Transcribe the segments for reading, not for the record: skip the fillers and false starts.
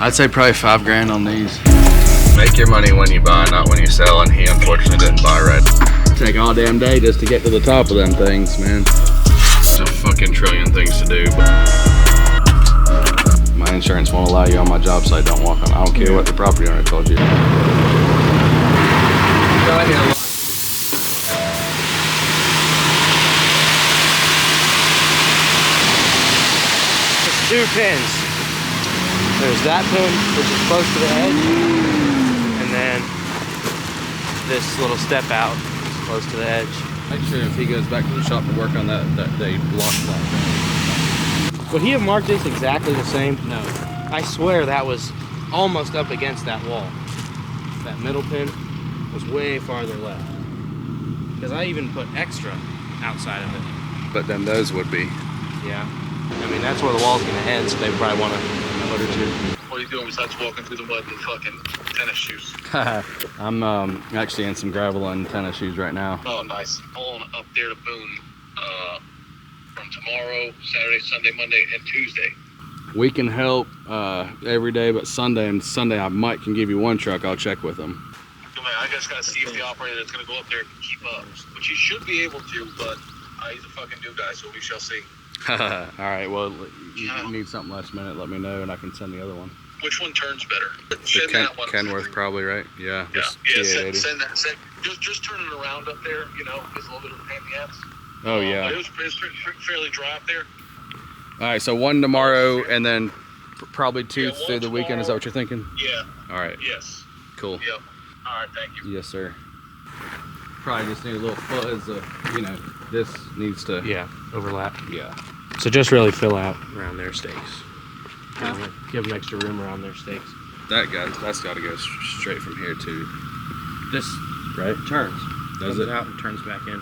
I'd say probably $5 grand on these. Make your money when you buy, not when you sell, and he unfortunately didn't buy right. Take all damn day just to get to the top of them things, man. There's a fucking trillion things to do. My insurance won't allow you on my job site, don't walk on. I don't care what the property owner told you. It's 2 pins. There's that pin, which is close to the edge, and then this little step out is close to the edge. Make sure if he goes back to the shop to work on that they block that. Would he have marked this exactly the same? No. I swear that was almost up against that wall. That middle pin was way farther left. Because I even put extra outside of it. But then those would be. Yeah. I mean, that's where the wall's gonna end, so they probably want a foot or two. What are you doing besides walking through the mud in fucking tennis shoes? I'm actually in some gravel and tennis shoes right now. Oh, nice. Pulling up there to Boone from tomorrow, Saturday, Sunday, Monday, and Tuesday. We can help every day but Sunday, and Sunday I might can give you one truck. I'll check with them. I just gotta see if the operator that's gonna go up there can keep up, which he should be able to, but he's a fucking new guy, so we shall see. All right, well, you need something last minute, let me know, and I can send the other one. Which one turns better? Send that one. Kenworth probably, right? Yeah. Send that. Just turn it around up there, you know, it's a little bit of a pain in the ass. Oh, yeah. But it was fairly dry up there. All right, so one tomorrow, and then probably two through the weekend. Is that what you're thinking? Yeah. All right. Yes. Cool. Yep. All right, thank you. Yes, sir. Probably just need a little fuzz of, you know, this needs to... Yeah, overlap. Yeah. So just really fill out around their stakes. Give them extra room around their stakes. That's got to go straight from here to... This right? turns. Does Comes it? out and turns back in.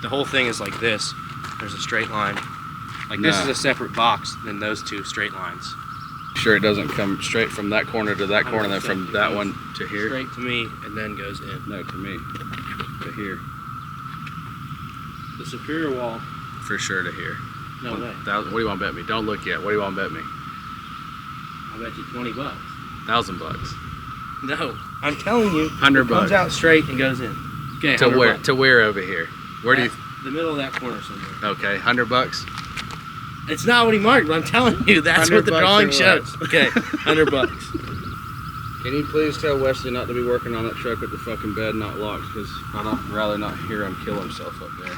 The whole thing is like this. There's a straight line. Like this is a separate box than those two straight lines. Sure it doesn't come straight from that corner to that corner, then from that one to here? Straight to me and then goes in. No, to me. To here. The superior wall. For sure to here. No way. What do you want to bet me? Don't look yet. What do you want to bet me? I'll bet you $20. $1,000. No, I'm telling you. $100. Comes out straight and goes in. Okay. To where? To where over here? Where do you? The middle of that corner somewhere. Okay, $100. It's not what he marked, but I'm telling you, that's what the drawing shows. Okay, $100. Can you please tell Wesley not to be working on that truck with the fucking bed not locked? Because I'd rather not hear him kill himself up there.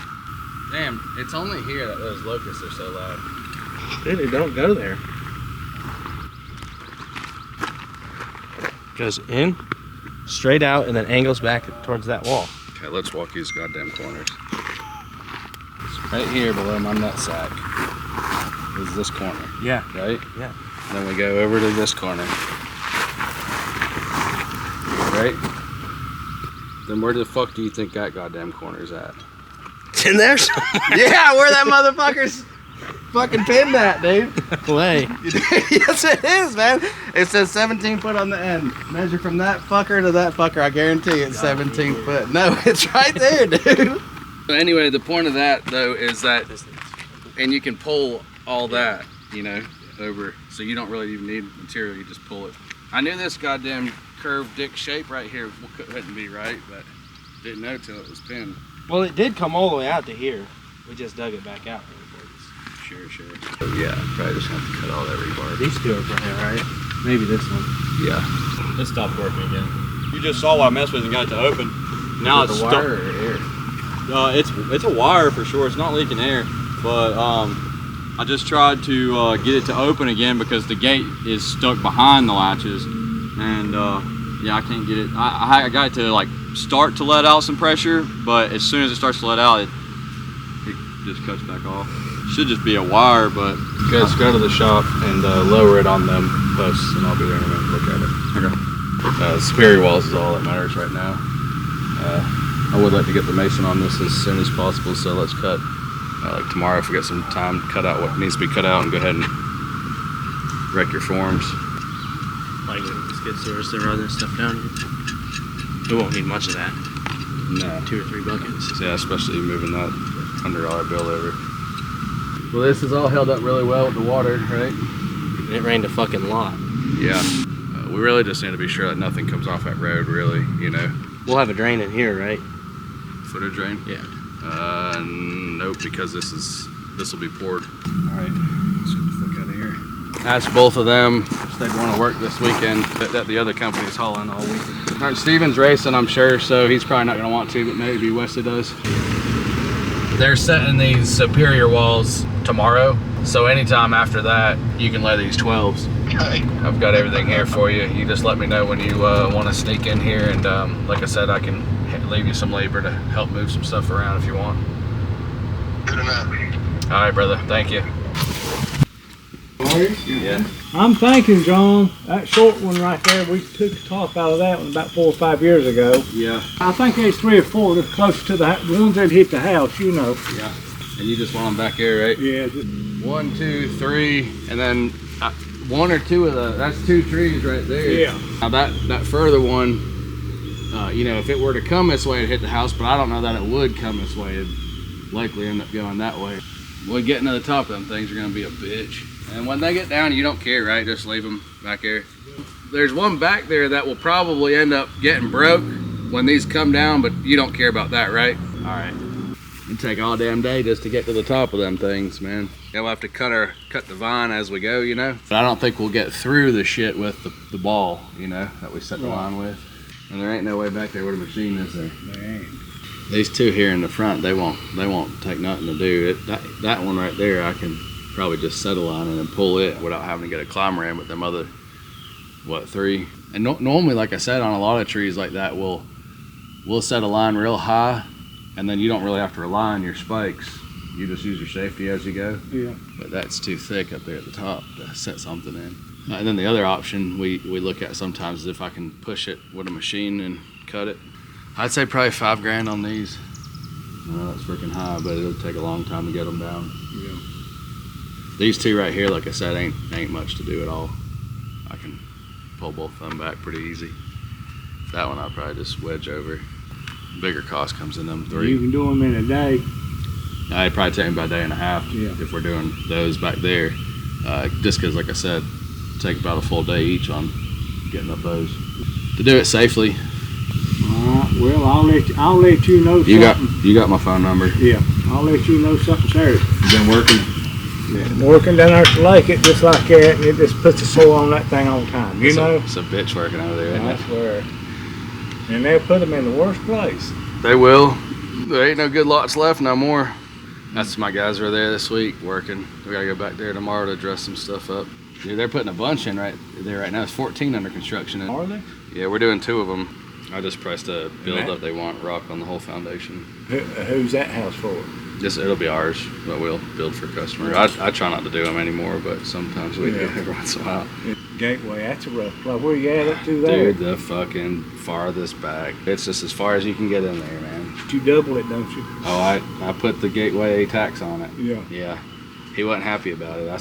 Damn, it's only here that those locusts are so loud. Dude, don't go there. Goes in, straight out, and then angles back towards that wall. Okay, let's walk these goddamn corners. It's right here below my nutsack is this corner. Yeah. Right? Yeah. Then we go over to this corner. Right? Then where the fuck do you think that goddamn corner's at? It's in there somewhere. Yeah, where that motherfucker's fucking pinned at, dude. Way. Yes, it is, man. It says 17 foot on the end. Measure from that fucker to that fucker. I guarantee it's 17 foot. No, it's right there, dude. So anyway, the point of that, though, is that, and you can pull all that, you know, over, so you don't really even need material, you just pull it. I knew this goddamn curved dick shape right here couldn't be right, but didn't know till it was pinned. Well, it did come all the way out to here. We just dug it back out. Sure. So yeah, probably just have to cut all that rebar. These two are from here, right? Maybe this one. Yeah. It stopped working again. You just saw what I messed with and got it to open. Now it's stuck. Wire or air? It's a wire for sure. It's not leaking air, but I just tried to get it to open again because the gate is stuck behind the latches, and yeah, I can't get it. I got it to like start to let out some pressure, but as soon as it starts to let out, it just cuts back off. Should just be a wire, but Guys, go to the shop and lower it on them posts, and I'll be there in a minute to look at it. okay. Superior walls is all that matters right now. I would like to get the mason on this as soon as possible, so let's cut like tomorrow if we get some time, cut out what needs to be cut out and go ahead and wreck your forms. Like skid steers to run this stuff down. We won't need much of that. No. 2 or 3 buckets. Yeah, especially moving that $100 bill over. Well, this is all held up really well with the water, right? And it rained a fucking lot. Yeah. We really just need to be sure that nothing comes off that road, really, you know. We'll have a drain in here, right? Footer drain? Yeah. Nope, because this will be poured. All right, let's get the fuck out of here. Ask both of them if they'd want to work this weekend. That the other company's hauling all week. All right, Steven's racing, I'm sure, so he's probably not going to want to, but maybe Wesley does. They're setting these superior walls tomorrow, so anytime after that, you can lay these 12s. Okay. I've got everything here for you. You just let me know when you want to sneak in here, and like I said, I can leave you some labor to help move some stuff around if you want. Good enough. All right, brother. Thank you. Yeah. I'm thinking, John, that short one right there, we took the top out of that one about 4 or 5 years ago. Yeah. I think there's 3 or 4 that's close to the ones that hit the house, you know. Yeah. And you just want them back here, right? Yeah. 1, 2, 3, and then 1 or 2 of that's 2 trees right there. Yeah. Now that further one, you know, if it were to come this way, it'd hit the house, but I don't know that it would come this way. It'd likely end up going that way. Well, getting to the top of them things are gonna be a bitch. And when they get down, you don't care, right? Just leave them back here. There's one back there that will probably end up getting broke when these come down, but you don't care about that, right? All right. It'd take all damn day just to get to the top of them things, man. Yeah, we'll have to cut the vine as we go, you know? But I don't think we'll get through the shit with the ball, you know, that we set the line with. And there ain't no way back there where the machine is there. There ain't. These 2 here in the front, they won't take nothing to do. That one right there, I can probably just set a line in and pull it without having to get a climber in with them other, 3. And normally, like I said, on a lot of trees like that, we'll set a line real high, and then you don't really have to rely on your spikes. You just use your safety as you go. Yeah. But that's too thick up there at the top to set something in. And then the other option we look at sometimes is if I can push it with a machine and cut it. I'd say probably $5,000 on these. That's freaking high, but it'll take a long time to get them down. Yeah. These 2 right here, like I said, ain't much to do at all. I can pull both of them back pretty easy. That one I'll probably just wedge over. Bigger cost comes in them 3. You can do them in a day. I'd probably take them by a day and a half if we're doing those back there. Just because, like I said, take about a full day each on getting up those. To do it safely. Well, I'll let you know something. You got my phone number. Yeah, I'll let you know something, sir. You been working? Yeah. Working down there to Lake it just like that, and it just puts the soil on that thing all the time, you know? It's a bitch working over there, I isn't it? swear. And they'll put them in the worst place. They will. There ain't no good lots left no more. That's my guys are there this week working. We gotta go back there tomorrow to dress some stuff up. Dude, they're putting a bunch in right there right now. It's 14 under construction. Are they? Yeah, we're doing 2 of them. I just priced a build up. They want rock on the whole foundation. Who's that house for? It'll be ours, but we'll build for customer. I try not to do them anymore, but sometimes we do every once in a while. Gateway, that's a rough place. Where you at up to there? Dude, the fucking farthest back. It's just as far as you can get in there, man. You double it, don't you? Oh, I put the gateway tax on it. Yeah. Yeah. He wasn't happy about it. I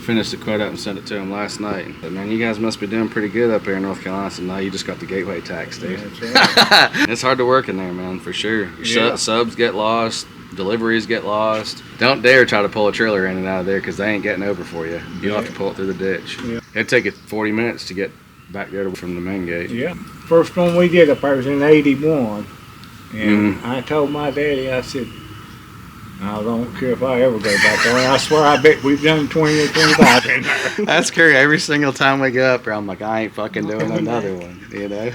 finished the quote up and sent it to him last night. But man, you guys must be doing pretty good up here in North Carolina. So now you just got the gateway tax, dude. Yeah, that's right. It's hard to work in there, man, for sure. Yeah. Subs get lost. Deliveries get lost. Don't dare try to pull a trailer in and out of there because they ain't getting over for you. You'll have to pull it through the ditch. Yeah. It'd take it 40 minutes to get back there from the main gate. Yeah. First one we did up there was in '81. And I told my daddy, I said, I don't care if I ever go back there. I swear, I bet we've done 20 or 25 in there. That's scary. Every single time we go up there, I'm like, I ain't fucking doing another one, you know?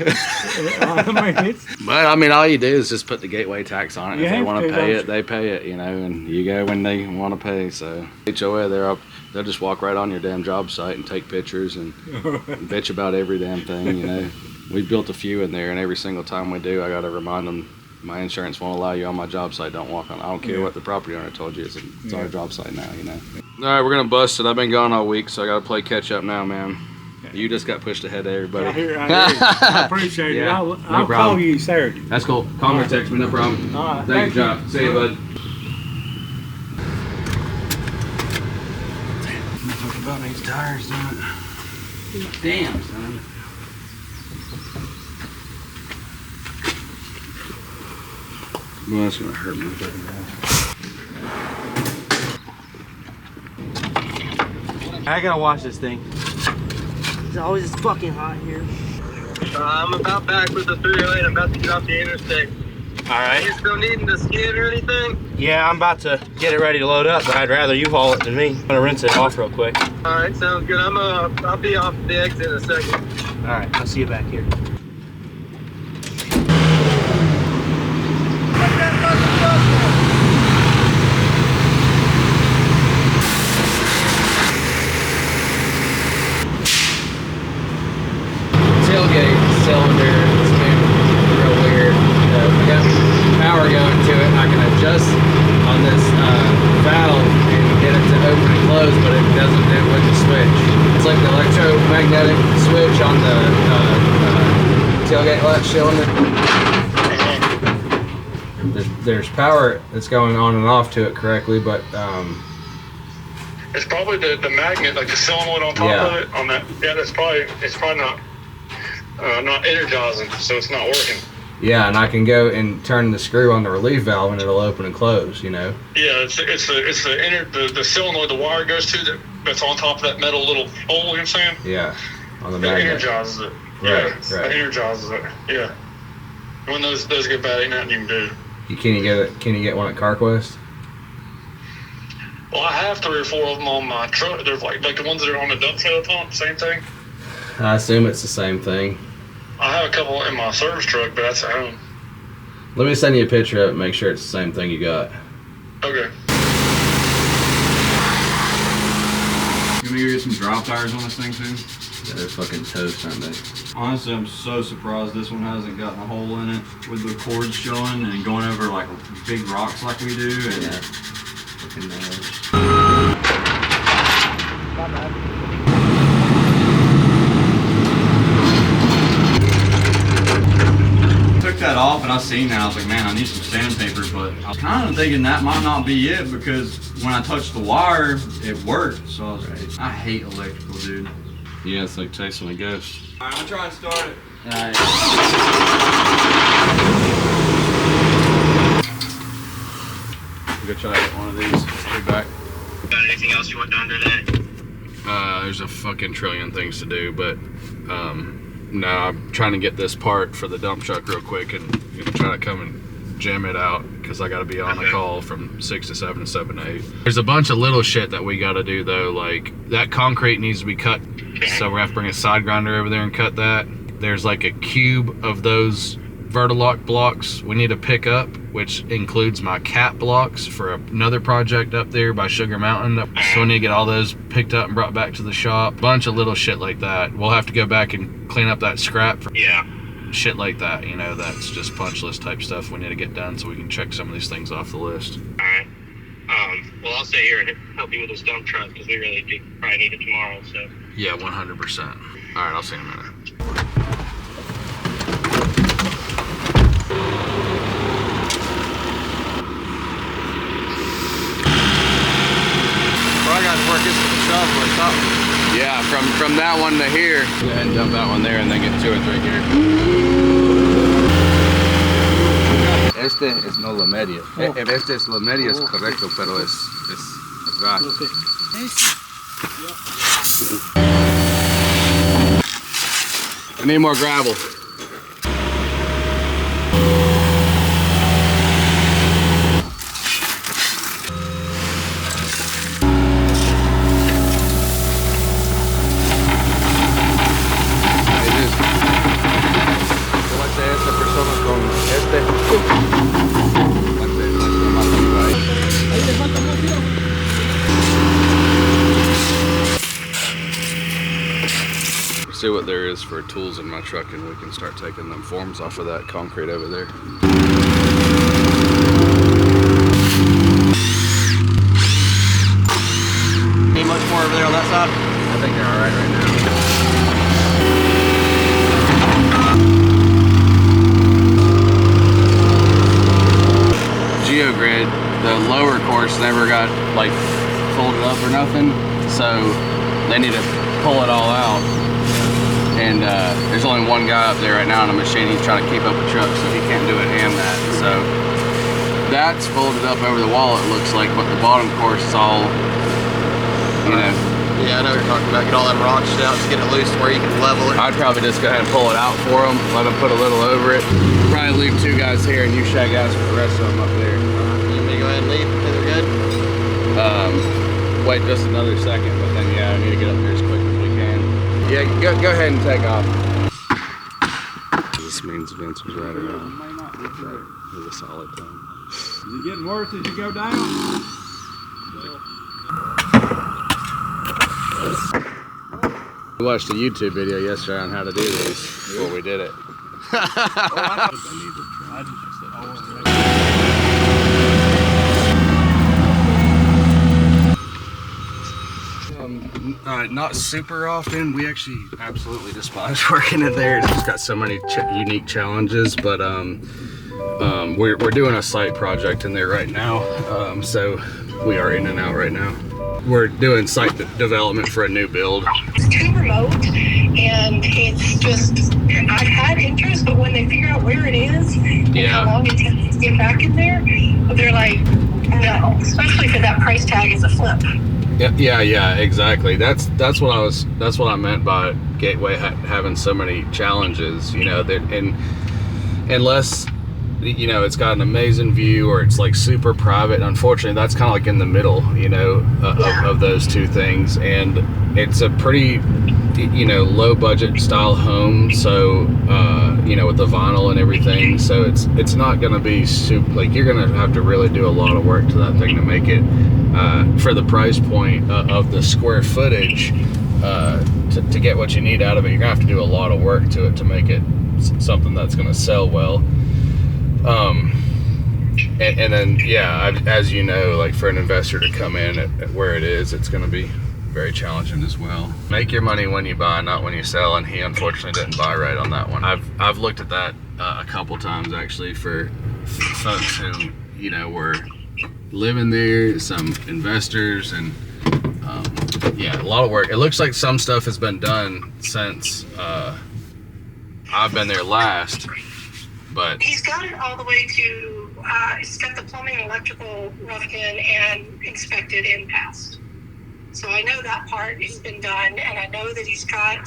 But, I mean, all you do is just put the gateway tax on it. You If they have want to to, pay don't it, they pay it, you know, and you go when they want to pay. So, HOA, they'll just walk right on your damn job site and take pictures and bitch about every damn thing, you know? We built a few in there, and every single time we do, I got to remind them, my insurance won't allow you on my job site. Don't walk on. I don't care what the property owner told you. It's our job site now, you know. All right, we're gonna bust it. I've been gone all week, so I gotta play catch up now, man. You just got pushed ahead of everybody. I hear. I appreciate it. I'll call problem. you Saturday. That's cool. Call me or text me, no problem. All right. Thank you, Job. See you, bud. Talk about these tires, damn, son. Well, that's gonna hurt me. I gotta wash this thing. It's always fucking hot here. I'm about back with the 308. I'm about to get off the interstate. All right. You still needing the skid or anything? Yeah, I'm about to get it ready to load up, but I'd rather you haul it than me. I'm gonna rinse it off real quick. All right, sounds good. I'll be off the exit in a second. All right, I'll see you back here. Tailgate cylinder, it's been real weird. We got power going to it. I can adjust on this valve and get it to open and close, but it doesn't do it with the switch. It's like the electromagnetic switch on the tailgate latch cylinder. There's power that's going on and off to it correctly, but It's probably the magnet, like the solenoid on top of it. On that, yeah, it's probably not energizing, so it's not working. yeah, and I can go and turn the screw on the relief valve and it'll open and close, you know. Yeah, it's the solenoid the wire goes to that's on top of that metal little hole. You know what I'm saying? Yeah, on the It magnet. energizes it. Right, Yeah, right. It energizes it. Yeah. When those get bad, ain't nothing you can do. Can you get one at CarQuest? Well, I have 3 or 4 of them on my truck. They're like the ones that are on the dump trailer pump. Same thing. I assume it's the same thing. I have a couple in my service truck, but that's at home. Let me send you a picture of it and make sure it's the same thing you got. Okay. Can we get some drop tires on this thing too? Yeah, they're fucking toast, aren't they? Honestly, I'm so surprised this one hasn't gotten a hole in it with the cords showing and going over like big rocks like we do. And Yeah. Fucking nails. took that off and I seen that. I was like, man, I need some sandpaper, but I was kind of thinking that might not be it because when I touched the wire, it worked. So I was like, I hate electrical, dude. Yeah, it's like chasing a ghost. All right, I'm gonna try and start it. Alright. Go try to get one of these. Be back. Got anything else you want done today? There's a fucking trillion things to do, but no, I'm trying to get this part for the dump truck real quick and gonna try to come and jam it out because I gotta be on the call from 6 to 7 to 7 to 8. There's a bunch of little shit that we gotta do though, like that concrete needs to be cut, so we're gonna have to bring a side grinder over there and cut that. There's like a cube of those Vertilock blocks we need to pick up, which includes my cat blocks for another project up there by Sugar Mountain. So we need to get all those picked up and brought back to the shop. Bunch of little shit like that. We'll have to go back and clean up that scrap for shit like that, you know, that's just punch list type stuff we need to get done so we can check some of these things off the list. Alright. Well, I'll stay here and help you with this dump truck because we really do probably need it tomorrow, so. Yeah, 100%. Alright, I'll see you in a minute. Yeah, from that one to here. Go ahead and dump that one there and then get 2 or 3 here. Este es no la media. Este es la media es correcto, pero es atrás. I need more gravel. See what there is for tools in my truck and we can start taking them forms off of that concrete over there. Ain't much more over there on that side? I think they're alright right now. Geogrid, the lower course never got like folded up or nothing, so they need to pull it all out. And there's only one guy up there right now on a machine. He's trying to keep up the truck, so he can't do it and that. So that's folded up over the wall, it looks like, but the bottom course is all, you know, Yeah, I know what you're talking about. Get all them rocks out, just get it loose where you can level it. I'd probably just go ahead and pull it out for them, let them put a little over it. Probably leave 2 guys here and you shag guys for the rest of them up there. You want me to go ahead and leave until they're good? Wait just another second, but then yeah, I need to get up there as quick as we can. Yeah, go ahead and take off. This means Vince was right around. It was a solid time. Is it getting worse as you go down? We watched a YouTube video yesterday on how to do these before we did it. Not super often. We actually absolutely despise working in there. It's just got so many unique challenges, but we're doing a site project in there right now, so we are in and out right now. We're doing site development for a new build. It's too remote, and it's just, I've had interest, but when they figure out where it is and how long it takes to get back in there, they're like, no, especially for that price tag is a flip. Yeah, exactly. That's what I meant by Gateway having so many challenges. You know, that, and unless you know it's got an amazing view or it's like super private, unfortunately that's kind of like in the middle, you know, of those two things. And it's a pretty, you know, low budget style home, so you know, with the vinyl and everything, so it's not going to be super, like, you're going to have to really do a lot of work to that thing to make it for the price point of the square footage, to get what you need out of it. You're gonna have to do a lot of work to it to make it something that's gonna sell well. And then yeah, as you know, like, for an investor to come in at where it is, it's gonna be very challenging as well. Make your money when you buy, not when you sell, and he unfortunately didn't buy right on that one. I've looked at that a couple times actually for folks who, you know, were living there, some investors, and yeah, a lot of work. It looks like some stuff has been done since I've been there last, but He's got it all the way to, he's got the plumbing and electrical roughed in and inspected and passed. So I know that part has been done, and I know that he's got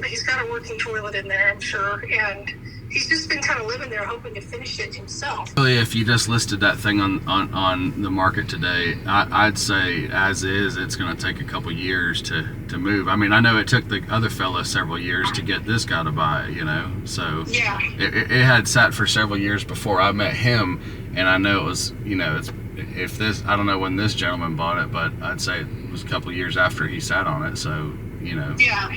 he's got a working toilet in there, I'm sure, and he's just been kind of living there hoping to finish it himself. really, if you just listed that thing on the market today, I'd say as is, it's going to take a couple years to move. I mean, I know it took the other fella several years to get this guy to buy it, you know, so Yeah. it had sat for several years before I met him, and I know it was, you know, if this, I don't know when this gentleman bought it, but I'd say it was a couple of years after he sat on it, so, you know. Yeah.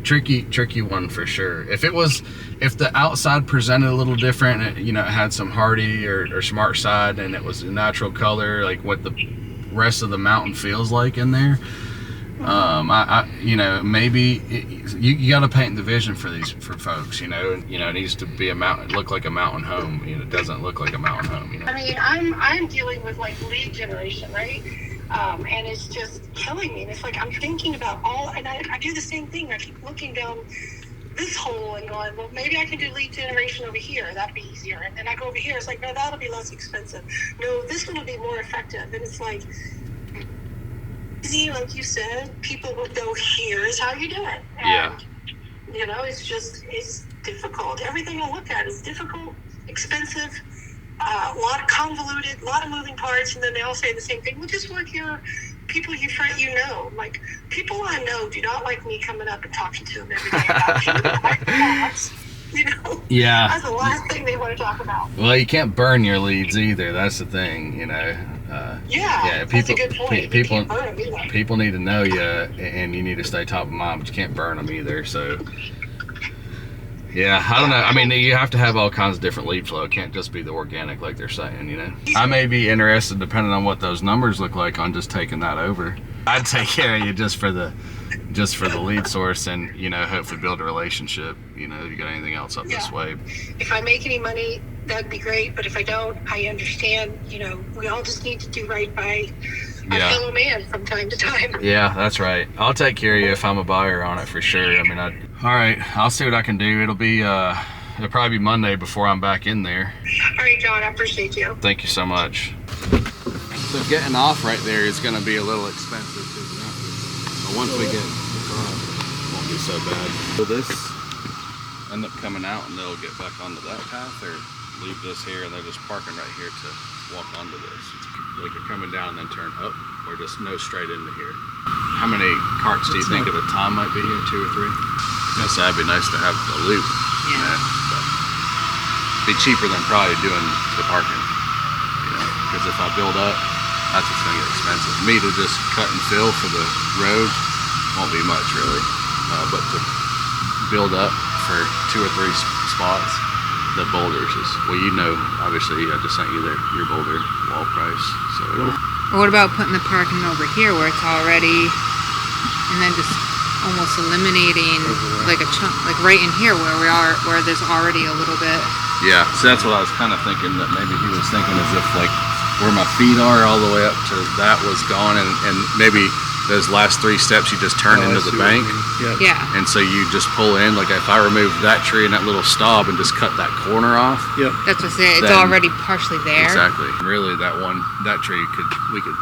Tricky one for sure. If the outside presented a little different, it, you know, it had some hardy or smart side, and it was a natural color, like what the rest of the mountain feels like in there, I you know, maybe you got to paint the vision for folks, you know. And, you know, it needs to be look like a mountain home. You know, it doesn't look like a mountain home, you know. I mean, I'm dealing with like lead generation, right? And it's just killing me. And it's like I'm thinking about and I do the same thing. I keep looking down this hole and going, well, maybe I can do lead generation over here. That'd be easier. And then I go over here. It's like, no, that'll be less expensive. No, this one will be more effective. And it's like, like you said, people would go, here's how you do it. And, you know, it's difficult. Everything I look at is difficult, expensive, a lot of convoluted, a lot of moving parts, and then they all say the same thing. Well, just work your people you know. Like, people I know do not like me coming up and talking to them every day about you know. Yeah. That's the last thing they want to talk about. Well, you can't burn your leads either. That's the thing, you know. Yeah, that's a good point. People People need to know you, and you need to stay top of mind, but you can't burn them either. So, yeah, I don't know. I mean, you have to have all kinds of different lead flow. It can't just be the organic, like they're saying, you know. I may be interested, depending on what those numbers look like, on just taking that over. I'd take care of you just for the lead source, and, you know, hopefully build a relationship. You know, if you got anything else up this way. If I make any money, that'd be great. But if I don't, I understand. You know, we all just need to do right by our fellow man from time to time. Yeah, that's right. I'll take care of you if I'm a buyer on it for sure. I mean, all right, I'll see what I can do. It'll probably be Monday before I'm back in there. All right, John, I appreciate you. Thank you so much. So getting off right there is going to be a little expensive, but once we get across, it won't be so bad. Will this end up coming out and they'll get back onto that path, or leave this here and they're just parking right here to walk onto this? Like you're coming down and then turn up, or just no straight into here? How many carts do you think at a time might be here? 2 or 3? I guess that'd be nice to have a loop. Yeah. But be cheaper than probably doing the parking. Because if I build up, that's what's going to get expensive. Me to just cut and fill for the road won't be much really, but to build up for 2 or 3 spots, the boulders is, well, you know, obviously I just sent you your boulder wall price. So. Or what about putting the parking over here where it's already, and then just almost eliminating like a chunk, like right in here where there's already a little bit. Yeah, so that's what I was kind of thinking, that maybe he was thinking as if like where my feet are all the way up to that was gone, and maybe those last 3 steps you just turn into the bank. Yeah. And so you just pull in, like if I removed that tree and that little stub and just cut that corner off. Yep. That's what I'm saying. It's Then- already partially there. Exactly. Really, that tree we could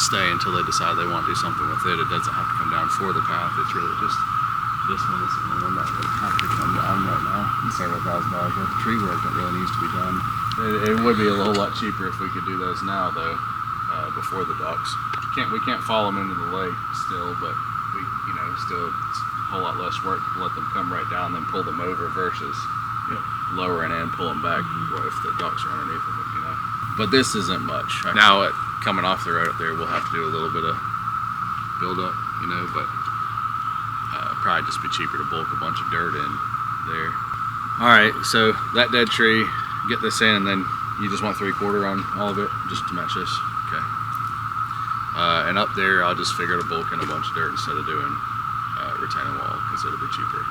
stay until they decide they want to do something with it. It doesn't have to come down for the path. It's really just this one is the only one that would have to come down right now. It's several $1,000s worth of tree work that really needs to be done. It would be a whole lot cheaper if we could do those now, though, before the docks. We can't follow them into the lake still, but still it's a whole lot less work to let them come right down, then pull them over versus lowering in, pull them back if the docks are underneath of them, But this isn't much. Now, coming off the road up there, we'll have to do a little bit of build up, but probably just be cheaper to bulk a bunch of dirt in there. All right, so that dead tree, get this in, and then you just want 3/4 on all of it, just to match this. Okay. And up there, I'll just figure to bulk in a bunch of dirt instead of doing retaining wall, because it'll be cheaper.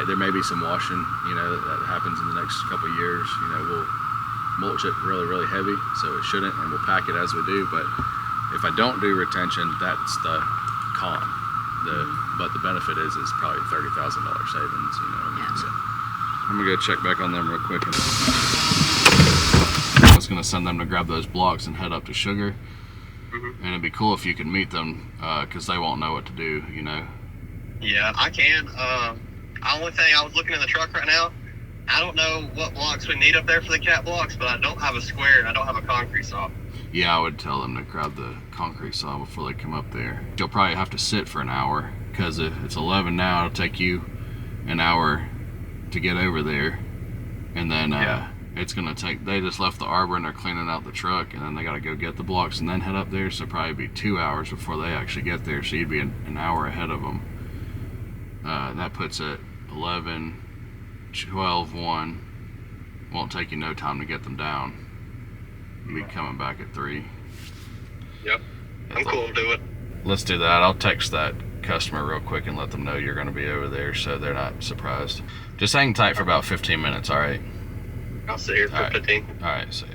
There may be some washing, that happens in the next couple of years. We'll mulch it really, really heavy, so it shouldn't, and we'll pack it as we do. But if I don't do retention, that's the con. But the benefit is probably $30,000 savings. Yeah. So I'm gonna go check back on them real quick. I was gonna send them to grab those blocks and head up to Sugar. And it'd be cool if you could meet them, because they won't know what to do. Yeah, I can. Only thing, I was looking in the truck right now. I don't know what blocks we need up there for the cat blocks, but I don't have a square and I don't have a concrete saw. Yeah, I would tell them to grab the concrete saw before they come up there. You'll probably have to sit for an hour, because if it's 11 now, it'll take you an hour to get over there. And then it's gonna take, they just left the arbor and they're cleaning out the truck, and then they gotta go get the blocks and then head up there, so probably be 2 hours before they actually get there, so you'd be an hour ahead of them. That puts it 11, 12, 1. Won't take you no time to get them down. You'll be coming back at 3. Yep, I'm cool to do it. Let's do that. I'll text that customer real quick and let them know you're gonna be over there, so they're not surprised. Just hang tight for about 15 minutes, all right? I'll sit here for 15. All right, see ya.